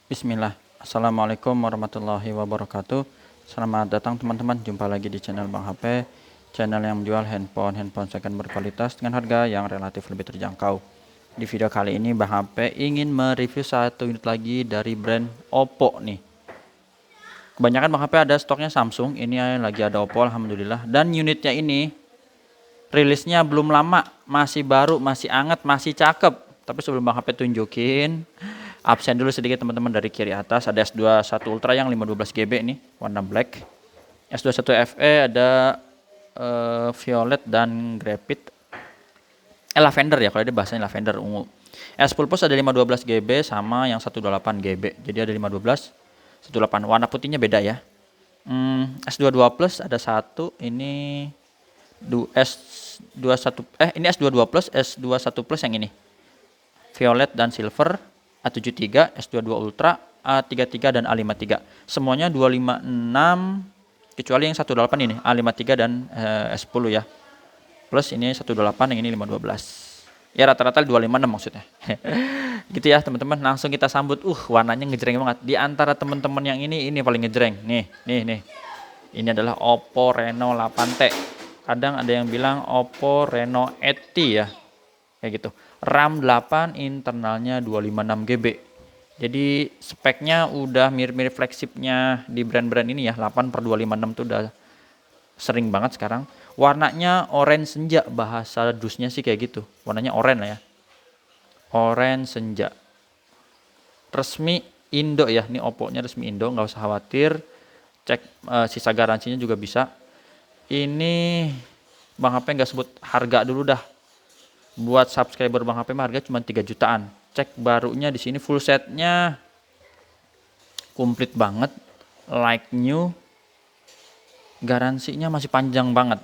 Bismillah. Assalamualaikum warahmatullahi wabarakatuh. Selamat datang teman-teman. Jumpa lagi di channel Bang HP, channel yang menjual handphone second berkualitas dengan harga yang relatif lebih terjangkau. Di video kali ini Bang HP ingin mereview satu unit lagi dari brand Oppo nih. Kebanyakan Bang HP ada stoknya Samsung, ini lagi ada Oppo alhamdulillah. Dan unitnya ini rilisnya belum lama, masih baru, masih anget, masih cakep. Tapi sebelum Bang HP tunjukin, absen dulu sedikit teman-teman. Dari kiri atas ada S21 Ultra yang 512 GB nih, warna black. S21 FE ada violet dan graphite. Lavender ya, kalau dia bahasanya lavender ungu. S10 Plus ada 512 GB sama yang 128 GB. Jadi ada 512, 128. Warna putihnya beda ya. S22 Plus ada satu, ini S21 ini S22 Plus, S21 Plus yang ini. Violet dan silver, A73, S22 Ultra, A33 dan A53. Semuanya 256 kecuali yang 128 ini, A53 dan S10 ya. Plus ini 128, yang ini 512. Ya rata-rata 256 maksudnya. Gitu ya teman-teman, langsung kita sambut. Warnanya ngejreng banget. Di antara teman-teman yang ini paling ngejreng. Nih. Ini adalah Oppo Reno 8T. Kadang ada yang bilang Oppo Reno 8T ya. Kayak gitu. RAM 8, internalnya 256 GB. Jadi speknya udah mirip-mirip flagshipnya di brand-brand ini ya. 8/256 tuh udah sering banget sekarang. Warnanya orange senja, bahasa dusnya sih kayak gitu. Warnanya oranye lah ya. Orange senja. Resmi Indo ya. Ini Oppo-nya resmi Indo, nggak usah khawatir. Cek sisa garansinya juga bisa. Ini Bang HP nggak sebut harga dulu dah. Buat subscriber Bang HP harga cuma 3 jutaan. Cek barunya di sini full setnya komplit banget, like new. Garansinya masih panjang banget.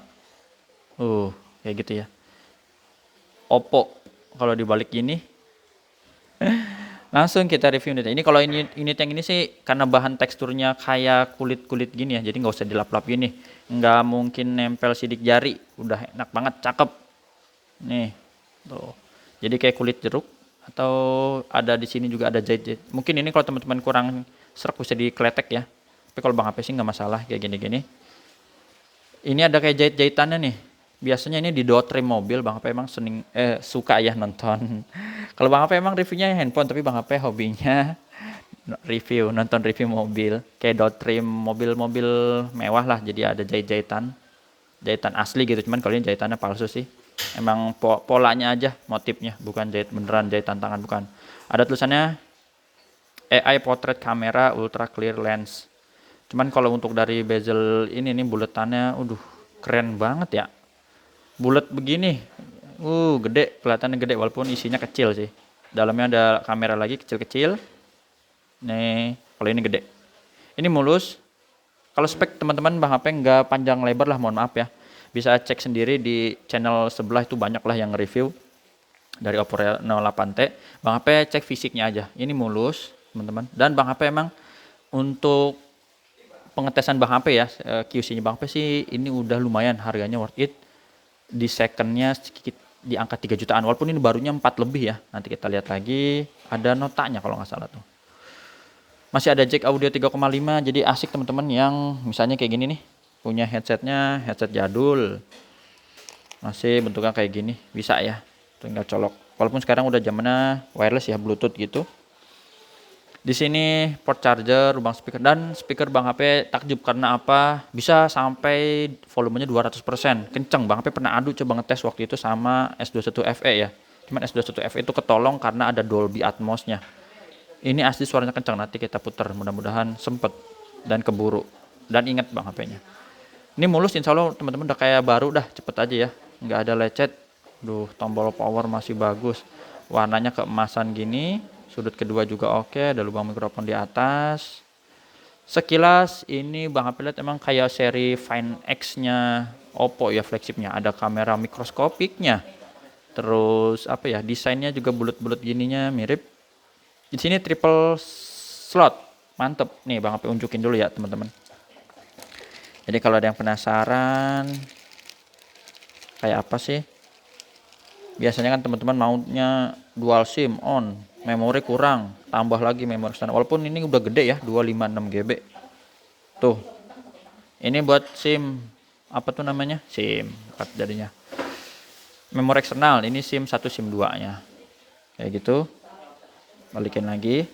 Kayak gitu ya. Oppo kalau dibalik ini. Langsung kita review unit ini. Kalau unit yang ini sih karena bahan teksturnya kayak kulit-kulit gini ya, jadi nggak usah dilap-lap gini. Nggak mungkin nempel sidik jari. Udah enak banget, cakep. Nih, tuh. Jadi kayak kulit jeruk, atau ada di sini juga ada jahit-jahit. Mungkin ini kalau teman-teman kurang serak bisa dikletek ya. Tapi kalau Bang HP sih nggak masalah kayak gini-gini. Ini ada kayak jahit-jahitannya nih. Biasanya ini di Dotrim mobil. Bang HP emang suka ya nonton. Kalau Bang HP emang reviewnya handphone, tapi Bang HP hobinya nonton review mobil. Kayak Dotrim mobil-mobil mewah lah. Jadi ada jahitan asli gitu. Cuman kalau ini jahitannya palsu sih. Emang polanya aja, motifnya, bukan jahit beneran, jahitan tangan bukan. Ada tulisannya AI Portrait Camera Ultra Clear Lens. Cuman kalau untuk dari bezel ini nih buletannya, keren banget ya. Bulat begini, gede, kelihatannya gede walaupun isinya kecil sih. Dalamnya ada kamera lagi kecil-kecil. Nih, kalau ini gede. Ini mulus. Kalau spek teman-teman Bang HP nggak panjang lebar lah, mohon maaf ya. Bisa cek sendiri di channel sebelah, itu banyak lah yang review dari Oppo Reno 8T. Bang HP cek fisiknya aja. Ini mulus, teman-teman. Dan Bang HP emang untuk pengetesan Bang HP ya, QC-nya Bang HP sih ini udah lumayan, harganya worth it. Di secondnya sedikit di angka 3 jutaan. Walaupun ini barunya 4 lebih ya. Nanti kita lihat lagi. Ada notanya kalau nggak salah tuh. Masih ada jack audio 3,5, jadi asik teman-teman yang misalnya kayak gini nih. Punya headsetnya, headset jadul. Masih bentuknya kayak gini, bisa ya. Tinggal colok. Walaupun sekarang udah zamannya wireless ya, Bluetooth gitu. Di sini port charger, lubang speaker, dan speaker Bang HP takjub karena apa? Bisa sampai volumenya 200%. Kenceng. Bang HP pernah adu coba ngetes waktu itu sama S21 FE ya. Cuman S21 FE itu ketolong karena ada Dolby Atmos-nya. Ini asli suaranya kencang, nanti kita putar, mudah-mudahan sempet dan keburu. Dan ingat Bang HP-nya. Ini mulus, insya Allah teman-teman udah kayak baru dah, cepet aja ya. Nggak ada lecet. Tombol power masih bagus. Warnanya keemasan gini. Sudut kedua juga oke, ada lubang mikrofon di atas. Sekilas ini Bang HP lihat emang kayak seri Find X-nya Oppo ya, flagshipnya. Ada kamera mikroskopiknya. Terus apa ya, desainnya juga bulat-bulat gininya mirip. Di sini triple slot, mantep. Nih Bang HP unjukin dulu ya teman-teman. Jadi kalau ada yang penasaran kayak apa sih? Biasanya kan teman-teman maunya dual SIM on, memori kurang, tambah lagi memori standar. Walaupun ini udah gede ya, 256 GB. Tuh. Ini buat SIM apa tuh namanya? SIM card jadinya. Memori eksternal, ini SIM 1 SIM 2-nya. Kayak gitu. Balikin lagi.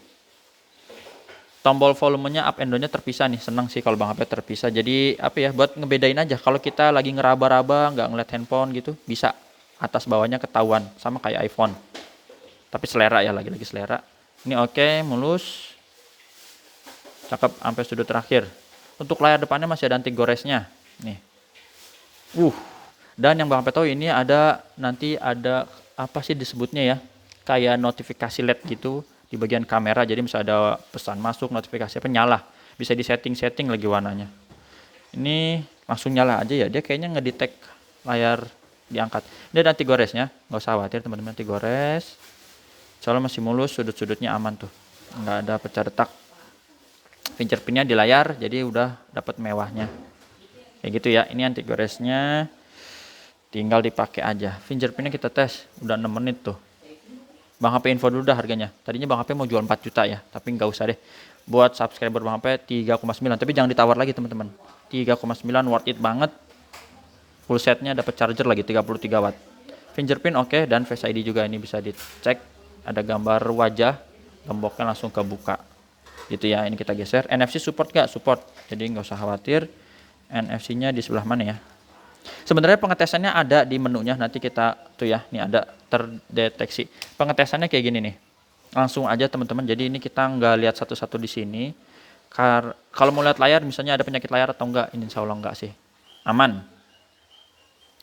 Tombol volumenya up and down-nya terpisah nih. Senang sih kalau Bang HP terpisah. Jadi apa ya, buat ngebedain aja. Kalau kita lagi ngeraba-raba, nggak ngeliat handphone gitu, bisa atas bawahnya ketahuan. Sama kayak iPhone. Tapi selera ya, lagi-lagi selera. Ini oke, mulus. Cakep sampai sudut terakhir. Untuk layar depannya masih ada anti goresnya. Nih. Dan yang Bang HP tahu ini ada, nanti ada apa sih disebutnya ya? Kayak notifikasi LED gitu di bagian kamera. Jadi misalnya ada pesan masuk, notifikasi apa nyala. Bisa di setting-setting lagi warnanya. Ini langsung nyala aja ya. Dia kayaknya ngedetect layar diangkat. Ini ada anti goresnya. Nggak usah khawatir teman-teman, anti gores. Soalnya masih mulus, sudut-sudutnya aman tuh. Nggak ada pecah retak. Fingerprintnya di layar, jadi udah dapat mewahnya. Kayak gitu ya. Ini anti goresnya. Tinggal dipakai aja. Fingerprintnya kita tes, udah 6 menit tuh. Bang HP info dulu dah harganya. Tadinya Bang HP mau jual 4 juta ya, tapi nggak usah deh. Buat subscriber Bang HP 3,9, tapi jangan ditawar lagi teman-teman. 3,9 worth it banget. Full setnya dapat charger lagi 33 watt. Fingerprint oke, dan Face ID juga ini bisa dicek. Ada gambar wajah, gemboknya langsung kebuka. Gitu ya, ini kita geser. NFC support nggak? Support. Jadi nggak usah khawatir. NFC-nya di sebelah mana ya? Sebenarnya pengetesannya ada di menunya, nanti kita tuh ya, nih ada terdeteksi. Pengetesannya kayak gini nih. Langsung aja teman-teman. Jadi ini kita nggak lihat satu-satu di sini. Kalau mau lihat layar misalnya ada penyakit layar atau enggak, ini insya Allah enggak sih. Aman.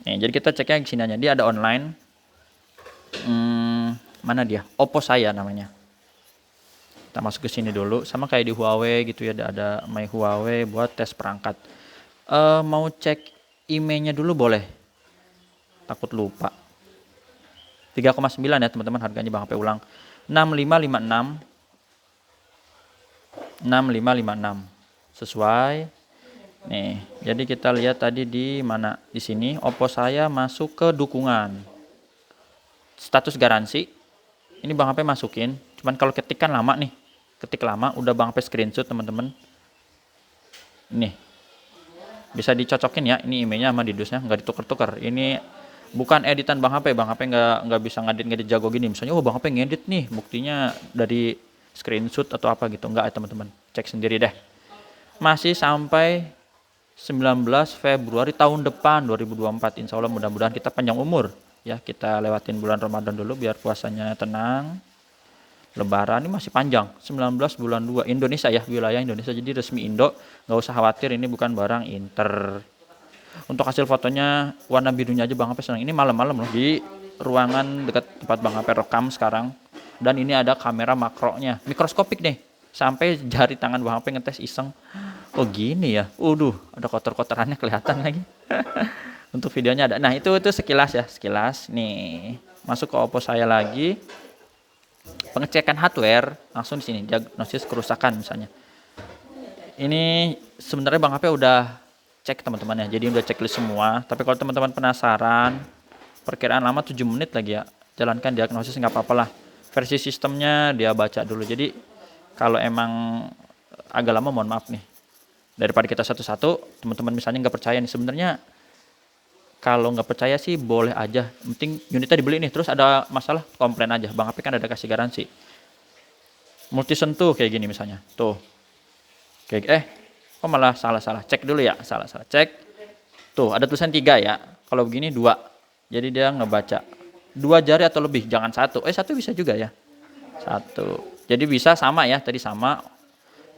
Nih, jadi kita ceknya di sini aja. Dia ada online. Mana dia? Oppo saya namanya. Kita masuk ke sini dulu. Sama kayak di Huawei gitu ya, ada My Huawei buat tes perangkat. Mau cek emailnya dulu boleh, takut lupa. 3,9 ya teman-teman harganya Bang HP ulang. 6556 6556 sesuai. Nih, jadi kita lihat tadi di mana? Di sini Oppo saya masuk ke dukungan. Status garansi. Ini Bang HP masukin, cuman kalau ketik kan lama nih. Ketik lama udah Bang HP screenshot teman-teman. Nih. Bisa dicocokin ya, ini emailnya sama didusnya, nggak ditukar-tukar. Ini bukan editan Bang HP nggak bisa ngedit jago gini. Misalnya, Bang HP ngedit nih, buktinya dari screenshot atau apa gitu. Nggak ya teman-teman, cek sendiri deh. Masih sampai 19 Februari tahun depan 2024. Insya Allah mudah-mudahan kita panjang umur. Ya, kita lewatin bulan Ramadan dulu biar puasanya tenang. Lebaran ini masih panjang, 19 bulan 2 Indonesia ya, wilayah Indonesia, jadi resmi Indo, nggak usah khawatir ini bukan barang inter. Untuk hasil fotonya warna birunya aja Bang HP senang. Ini malam-malam loh di ruangan dekat tempat Bang HP rekam sekarang, dan ini ada kamera makronya, mikroskopik nih, sampai jari tangan Bang HP ngetes iseng. Oh gini ya, ada kotor-kotorannya kelihatan lagi. Untuk videonya ada. Nah itu sekilas ya, sekilas nih. Masuk ke Oppo saya lagi. Pengecekan hardware langsung di sini, diagnosis kerusakan misalnya. Ini sebenarnya Bang HP udah cek teman-teman ya, jadi udah checklist semua. Tapi kalau teman-teman penasaran, perkiraan lama 7 menit lagi ya, jalankan diagnosis nggak apa-apa lah. Versi sistemnya dia baca dulu. Jadi kalau emang agak lama mohon maaf nih. Daripada kita satu-satu, teman-teman misalnya nggak percaya nih, sebenarnya kalau nggak percaya sih boleh aja, penting unitnya dibeli nih, terus ada masalah komplain aja. Bang HP kan ada kasih garansi. Multi sentuh kayak gini misalnya, tuh. Kayak kok malah salah-salah, cek dulu ya, salah-salah, cek. Tuh ada tulisan 3 ya, kalau begini 2. Jadi dia ngebaca 2 jari atau lebih, jangan 1. 1 bisa juga ya, 1. Jadi bisa sama ya, tadi sama.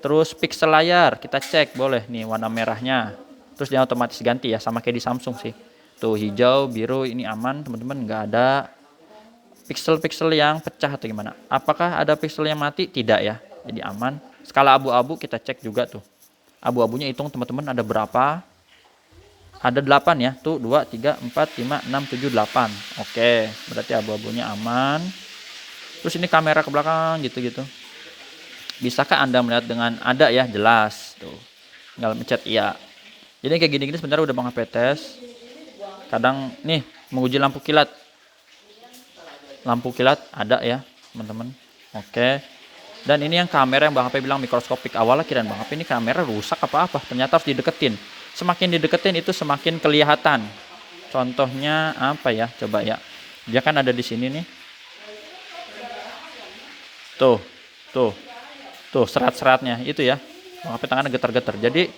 Terus pixel layar kita cek boleh nih, warna merahnya. Terus dia otomatis ganti ya, sama kayak di Samsung sih. Tuh hijau, biru, ini aman teman-teman, nggak ada pixel-pixel yang pecah atau gimana. Apakah ada pixel yang mati? Tidak ya, jadi aman. Skala abu-abu kita cek juga tuh. Abu-abunya hitung teman-teman ada berapa? Ada 8 ya, tuh 2, 3, 4, 5, 6, 7, 8. Oke, berarti abu-abunya aman. Terus ini kamera ke belakang gitu-gitu. Bisakah Anda melihat dengan ada ya? Jelas tuh. Tinggal mencet iya. Jadi kayak gini-gini sebenarnya udah Bang HP tes. Kadang nih menguji lampu kilat. lampu kilat ada ya teman-teman. Oke. Dan ini yang kamera yang Bang HP bilang mikroskopik. Awalnya kirain Bang HP ini kamera rusak apa ternyata harus dideketin. Semakin dideketin itu semakin kelihatan. Contohnya apa ya, coba ya, dia kan ada di sini nih, tuh serat-seratnya itu ya, Bang HP tangannya getar-getar. Jadi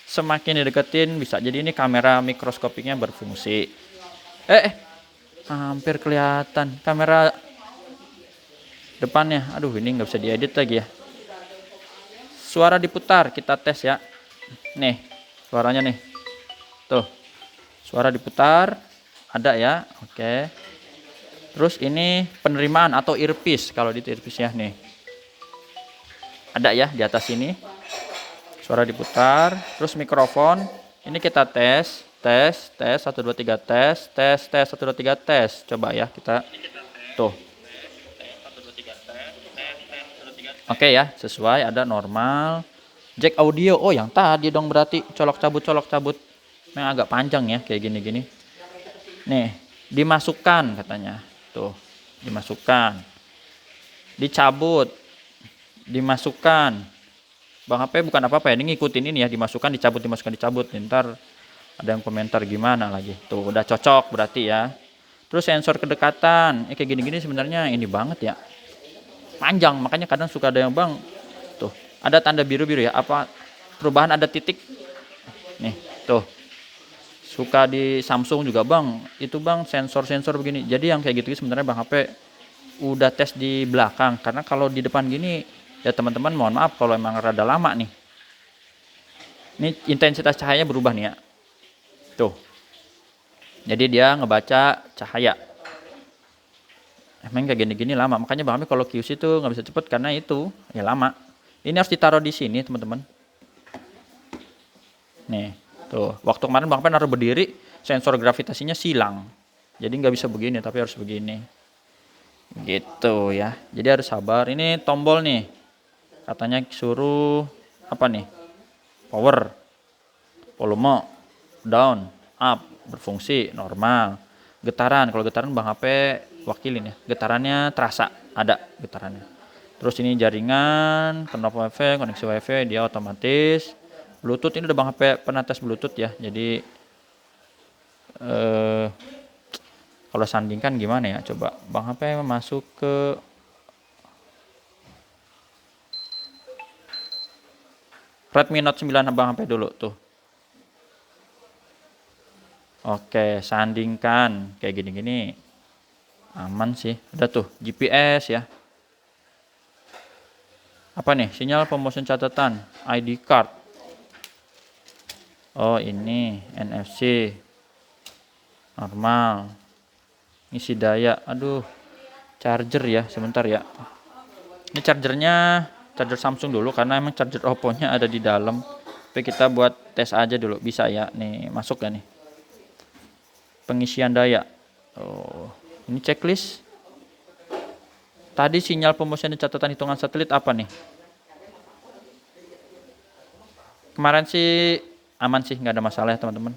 semakin dideketin bisa jadi ini kamera mikroskopiknya berfungsi. Hampir kelihatan kamera depannya. Aduh, ini nggak bisa diedit lagi ya. Suara diputar, kita tes ya. Nih suaranya nih, tuh suara diputar ada ya. Oke, terus ini penerimaan atau earpiece, kalau di earpiece ya nih ada ya di atas sini, suara diputar. Terus mikrofon ini kita tes 1 2 3 tes 1 2 3 tes. Coba ya kita tuh. Oke ya, sesuai, ada normal. Jack audio, oh yang tadi dong berarti, colok cabut yang agak panjang ya kayak gini nih. Dimasukkan katanya, tuh dimasukkan, dicabut, dimasukkan. Bang HP bukan apa-apa ya, ini ngikutin ini ya, dimasukkan dicabut. Ntar ada yang komentar gimana lagi. Tuh udah cocok berarti ya. Terus sensor kedekatan, kayak gini sebenarnya ini banget ya, panjang, makanya kadang suka ada yang Bang, tuh ada tanda biru ya, apa perubahan, ada titik nih, tuh suka di Samsung juga Bang, itu Bang sensor begini. Jadi yang kayak gitu sebenarnya Bang HP udah tes di belakang, karena kalau di depan gini ya teman-teman mohon maaf kalau emang rada lama nih. Ini intensitas cahayanya berubah nih ya, tuh jadi dia ngebaca cahaya. Emang kayak gini lama, makanya Bang HP kalau QC itu nggak bisa cepet karena itu ya lama. Ini harus ditaruh di sini teman-teman. Nih, tuh waktu kemarin Bang HP naruh berdiri, sensor gravitasinya silang, jadi nggak bisa begini, tapi harus begini, gitu ya. Jadi harus sabar. Ini tombol nih, katanya suruh apa nih? Power, volume, down, up, berfungsi normal. Getaran, kalau getaran Bang HP wakilin ya, getarannya terasa, ada getarannya. Terus ini jaringan, knob WiFi, koneksi WiFi dia otomatis. Bluetooth ini udah Bang HP pernah tes Bluetooth ya, jadi kalau sandingkan gimana ya, coba Bang HP masuk ke Redmi Note 9 Bang HP dulu tuh. Oke, sandingkan kayak gini aman sih. Ada tuh GPS ya. Apa nih? Sinyal pemotion catatan, ID card. Oh, ini NFC. Normal. Isi daya. Aduh. Charger ya, sebentar ya. Ini chargernya charger Samsung dulu karena emang charger Oppo-nya ada di dalam. Tapi kita buat tes aja dulu, bisa ya. Nih, masuk ya nih. Pengisian daya. Oh, ini checklist. Tadi sinyal pemotion dan catatan hitungan satelit apa nih? Kemarin sih aman sih, nggak ada masalah ya teman-teman.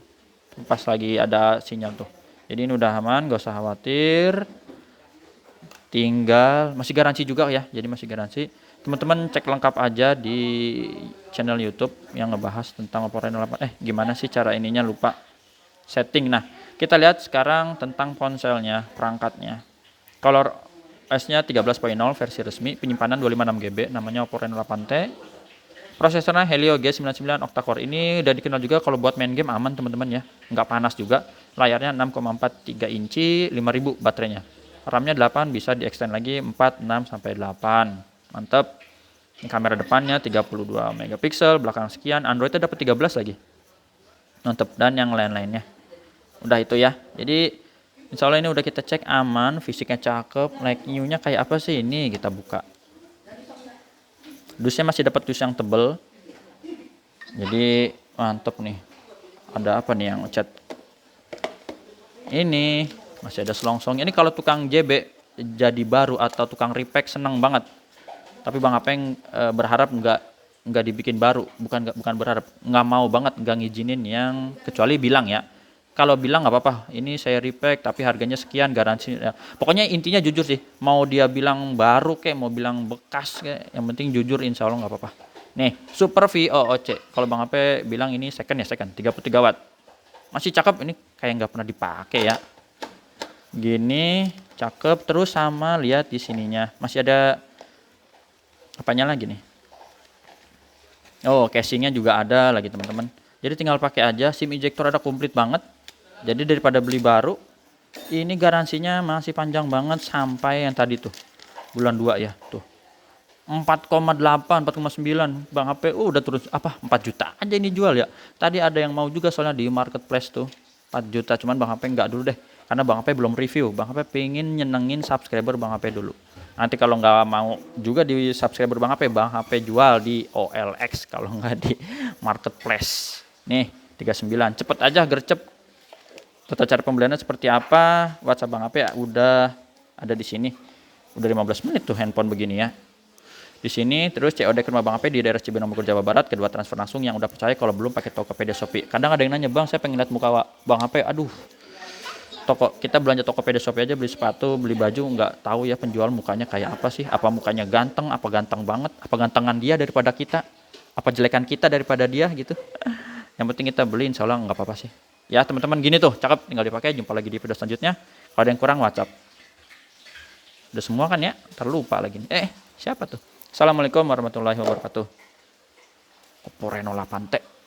Pas lagi ada sinyal tuh. Jadi ini udah aman, gak usah khawatir. Tinggal masih garansi juga ya. Jadi masih garansi. Teman-teman cek lengkap aja di channel YouTube yang ngebahas tentang Oppo Reno 8. Gimana sih cara ininya, lupa setting. Nah, kita lihat sekarang tentang ponselnya, perangkatnya. Color OS-nya 13.0 versi resmi, penyimpanan 256 GB, namanya Oppo Reno 8T. Prosesornya Helio G99 octa-core. Ini udah dikenal juga kalau buat main game aman teman-teman ya, nggak panas juga. Layarnya 6,43 inci, 5000 baterainya. RAM-nya 8, bisa di-extend lagi 4, 6 sampai 8. Mantap. Ini kamera depannya 32 megapiksel, belakang sekian, Android-nya dapat 13 lagi. Mantap, dan yang lain-lainnya. Udah itu ya. Jadi insya Allah ini udah kita cek aman, fisiknya cakep, like new-nya kayak apa sih, ini kita buka. Dusnya masih dapat dus yang tebel. Jadi mantep nih. Ada apa nih yang cat? Ini masih ada selongsong. Ini kalau tukang JB jadi baru atau tukang repack seneng banget. Tapi Bang Apeng berharap nggak dibikin baru. Bukan berharap, nggak mau banget, nggak ngizinin yang, kecuali bilang ya. kalau bilang nggak apa-apa, ini saya repack tapi harganya sekian, garansi ya. Pokoknya intinya jujur sih, mau dia bilang baru kayak mau bilang bekas kayak, yang penting jujur, insya Allah nggak apa-apa. Nih Super VOOC, kalau Bang Ape bilang ini second ya, second 33 watt, masih cakep, ini kayak nggak pernah dipakai ya, gini cakep. Terus sama lihat di sininya masih ada apanya lagi nih, oh casingnya juga ada lagi teman-teman. Jadi tinggal pakai aja, SIM ejector ada komplit banget. Jadi daripada beli baru, ini garansinya masih panjang banget sampai yang tadi tuh bulan 2 ya tuh 4,8 4,9 Bang HP udah terus apa 4 juta aja ini jual ya. Tadi ada yang mau juga soalnya di marketplace tuh 4 juta, cuman Bang HP nggak dulu deh karena Bang HP belum review. Bang HP pengen nyenengin subscriber Bang HP dulu. Nanti kalau nggak mau juga di subscriber Bang HP jual di OLX kalau nggak di marketplace. Nih 39 cepet aja gercep. Tata cara pembeliannya seperti apa? WhatsApp Bang HP ya udah ada di sini. Udah 15 menit tuh handphone begini ya. Di sini terus COD ke rumah Bang HP di daerah Cibinong Bogor Jawa Barat, kedua transfer langsung yang udah percaya kalau belum pakai Tokopedia Shopee. Kadang ada yang nanya, "Bang, saya pengen lihat muka Bang HP." Aduh. Kita belanja Tokopedia Shopee aja beli sepatu, beli baju nggak tahu ya penjual mukanya kayak apa sih? Apa mukanya ganteng, apa ganteng banget, apa gantengan dia daripada kita, apa jelekan kita daripada dia gitu. Yang penting kita beli, insya Allah nggak apa-apa sih. Ya teman-teman gini tuh, cakep, tinggal dipakai. Jumpa lagi di video selanjutnya. Kalau ada yang kurang WhatsApp. Udah semua kan ya? Terlupa lagi. Siapa tuh? Assalamualaikum warahmatullahi wabarakatuh. Oppo Reno 8T.